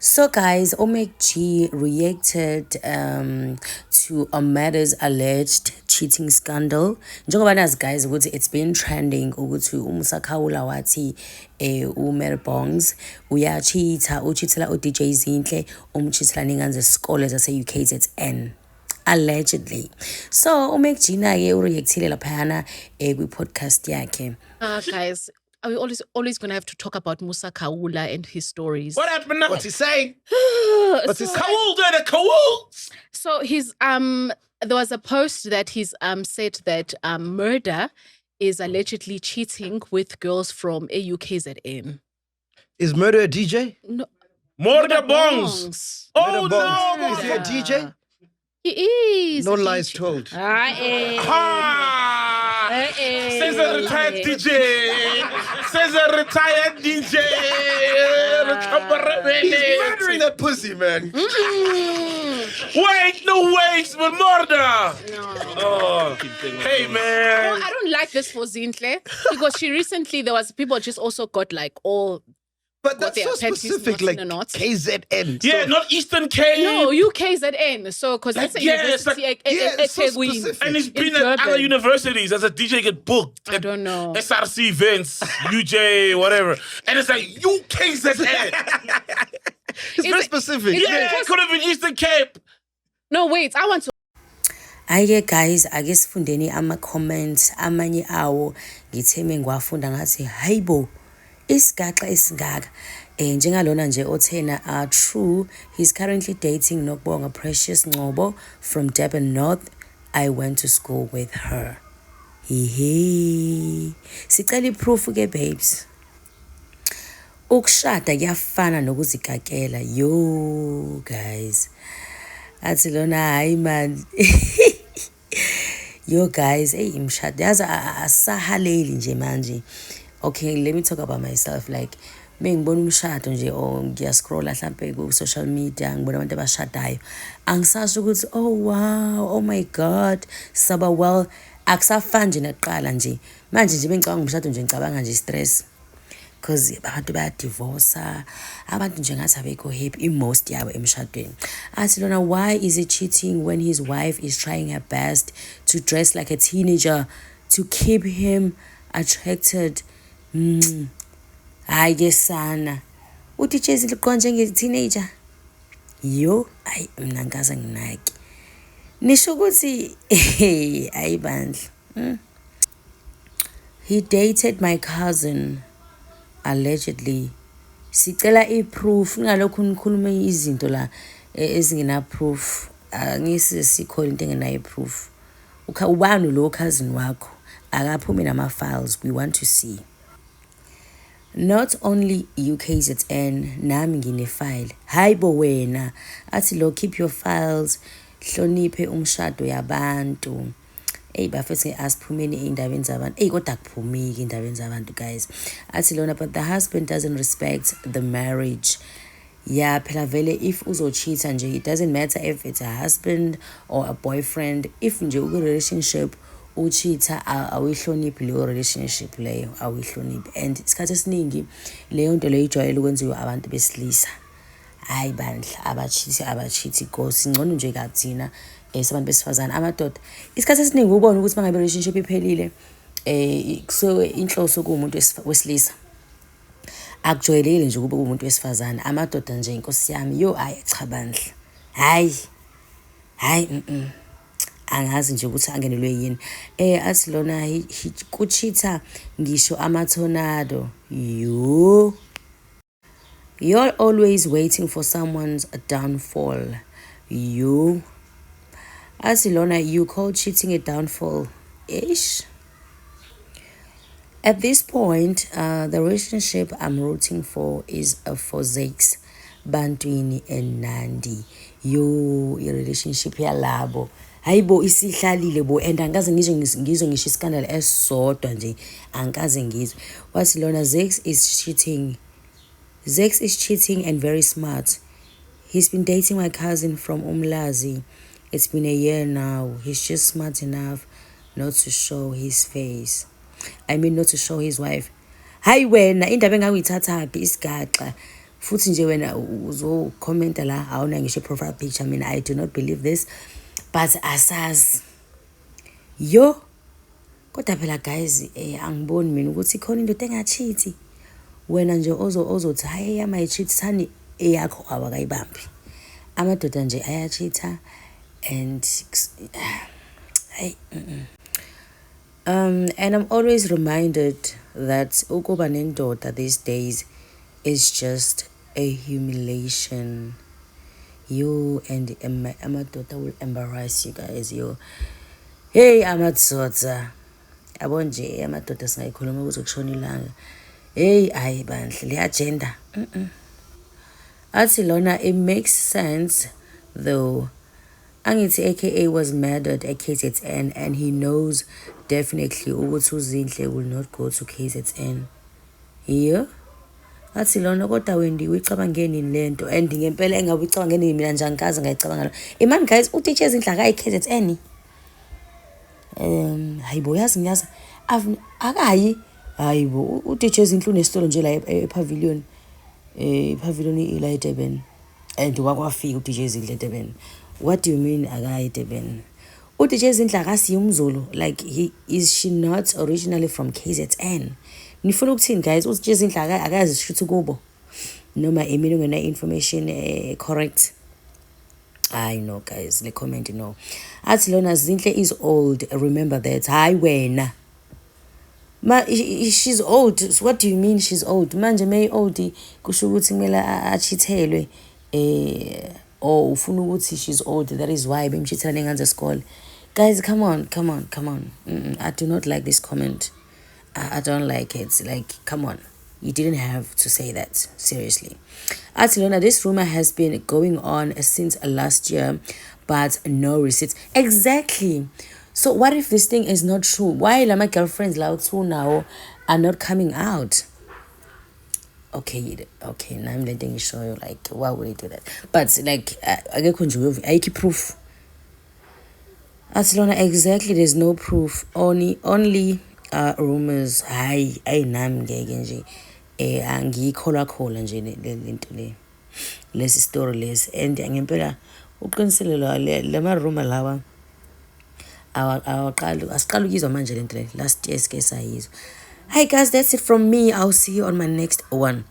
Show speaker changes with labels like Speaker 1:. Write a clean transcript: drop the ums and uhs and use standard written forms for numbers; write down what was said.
Speaker 1: So guys, Omek G reacted to Amada's alleged cheating scandal. Njengoba nazi guys ukuthi it's been trending ukuthi uMsakhaula wathi uMary Bongs uyacheata uchithela uDJ Zinhle umchithela ningane zesikole zase-UKZN. Allegedly. So uMek G naye ureactile laphayana kwi-podcast yakhe.
Speaker 2: Guys, are we always gonna have to talk about Musa Khawula and his stories?
Speaker 3: What happened now? What's he saying?
Speaker 2: What's
Speaker 3: his Khawul doing a Khawul?
Speaker 2: So he's there was a post that he's said that Murder is allegedly cheating with girls from AUKZN.
Speaker 4: Is Murder a DJ?
Speaker 2: No.
Speaker 3: Murder Bongs. Oh no!
Speaker 4: Is he a DJ?
Speaker 2: He is.
Speaker 4: No lies told.
Speaker 3: Says a retired DJ. Says a retired DJ.
Speaker 4: He's murdering that pussy, man.
Speaker 3: Wait, but murder.
Speaker 2: No.
Speaker 3: Oh, hey man.
Speaker 2: Well, I don't like this for Zinhle because there was people just also got like all.
Speaker 4: But that's so specific, like KZN.
Speaker 3: Yeah,
Speaker 4: so,
Speaker 3: not Eastern Cape.
Speaker 2: No, UKZN. So, because that's a university at
Speaker 4: so
Speaker 2: Tegwini.
Speaker 3: And he's been at other universities as a DJ get booked.
Speaker 2: I don't know.
Speaker 3: SRC events, UJ, whatever. And it's like, UKZN.
Speaker 4: It's very specific.
Speaker 3: It could have been Eastern Cape.
Speaker 2: No, wait, I want to.
Speaker 1: Aye guys, ake sifundeni ama-comments amanye awo ngitheme ngiwafunda ngathi hayibo isigaxa esingaka njengalona nje othena true he's currently dating Nokubonga Precious Ngcobo from Durban North. I went to school with her. Hehe, sicela iproof ke babes. Ukushada kuyafana nokuzigakela. Yo guys, athi lona hayi man. Yo guys, hey imshado yazi asahaleli nje manje. Okay, let me talk about myself. Like, mengibona umshado nje ngiyascrolla mhlambe ku social media ngibona abantu abashadayo. Angisasho ukuthi oh wow, oh my god, saba well akusafani nje naqala nje. Manje nje bengicabanga umshado nje ngicabanga nje stress. Because abantu bayadivorce, abantu nje ngathi abekho happy most yabo emshadweni. Athi lona why is he cheating when his wife is trying her best to dress like a teenager to keep him attracted? Hayi ke sana uthi Jesse liqonje njenge-teenager. Yo ayi mina ngikaze nginaki nisho ukuthi ayi bandla. He dated my cousin allegedly. Sicela iproof ngalokho nikhulume izinto la ezingena proof. Angisi sikhona into engenayo proof. Ubani lo cousin wakho akaphume nama files, we want to see. Not only UKZN, nami ngine file. Hayibo wena, athi lo keep your files, hloniphe umshado yabantu. Bafethu asiphumeni eindabeni zabantu. Kodwa akuphumeki eindabeni zabantu guys. Athi lona but the husband doesn't respect the marriage. Yeah, phela vele if uzocheata nje, it doesn't matter if it's a husband or a boyfriend. If nje uku relationship ucheata awihloniphi leyo relationship leyo awihloniphi. And isikhathi esiningi leyo nto leyo ijwayele ukwenziwa abantu besilisa. Hayi bandla abachithi gosi ngcono nje kathina sabantu besifazana amadoda. Isikhathi esiningi ubona ukuthi mangabe relationship iphelile so inhloso kumuntu wesilisa akujwayelekile nje kube umuntu wesifazana. Amadoda nje inkosi yami yo ayi cha bandla. Hayi angazi nje ukuthi angenelwe yini. Athi lona kucheata ngisho amatornado. Yo, you're always waiting for someone's downfall. Yo, athi lona you call cheating a downfall ish. At this point, the relationship I'm rooting for is for Zakes, Bantwini and Nandi. Yo, i-relationship yalabo hayibo isihlalile bo and angikaze ngizwe ngisho iskandal esodwa nje angikaze ngizwe. Wathi lona Zakes is cheating and very smart. He's been dating my cousin from Umlazi. It's been a year now. He's just smart enough not to show his face. I mean not to show his wife. Hayi wena indaba engangiyithathaphi isigaxa futhi nje wena uzokhomenta la awuna ngisho profile picture. Mina I do not believe this, but asazi yo. Kodwa phela guys angiboni mina ukuthi khona indoda engachithi. Wena nje ozothi hayi amayichithani eyakho awakayibambi. Amadoda nje ayachitha and and I'm always reminded that ukuba nendoda these days is just a humiliation. You and amadoda will embarrass you guys. Yo, hey amadoda yabo nje amadoda singayikhuluma ukuze kushona ilanga. Hey ayi bandla le agenda. Athi lona it makes sense though. Angithi aka was murdered at KZN and he knows definitely ukuthi uZinhle will not go to KZN. Yeah. Athi lona kodwa wendi uyicabangeni lento and ngempela engabe uyicabangeni mina njani kaze ngayicabanga. Imani guys uTeacher Zinhle akayi KZN. Hayibo yazi akayi. Hayibo uTeacher Zinhle unesitolo nje la ePavilion. Pavilion ila eDurban and wakwafika uDJ Zinhle eDurban. What do you mean akayi eDurban? uDJ Zinhle akasiyo umZulu, like she not originally from KZN? Nifuna ukuthini guys? uDJ Zinhle akazi shuthi kubo noma emini ngena information correct? I know guys, le comment no. Athi lona Zinhle is old, remember that. Hayi wena she's old. So what do you mean she's old? Manje may old kusho ukuthi kumele achithelwe or ufuna ukuthi she's old, that is why bemchithela nengane zesikole. Guys, come on. I do not like this comment. I don't like it. Like, come on, you didn't have to say that, seriously. Athi lona this rumor has been going on since last year but no receipts. Exactly. So what if this thing is not true? Why my girlfriends loud too now are not coming out? Okay, now I'm letting you show you, like, why would they do that? But like I get proof. Atilona, exactly, there's no proof. Only rumors. Hayi nami ngeke nje angikholwa nje lento le lesi story lesi, and ngempela uqiniselelo lama rumor lawa asiqala ukuzwa manje lento le last year sike sayizwa. Hi guys, that's it from me. I'll see you on my next one.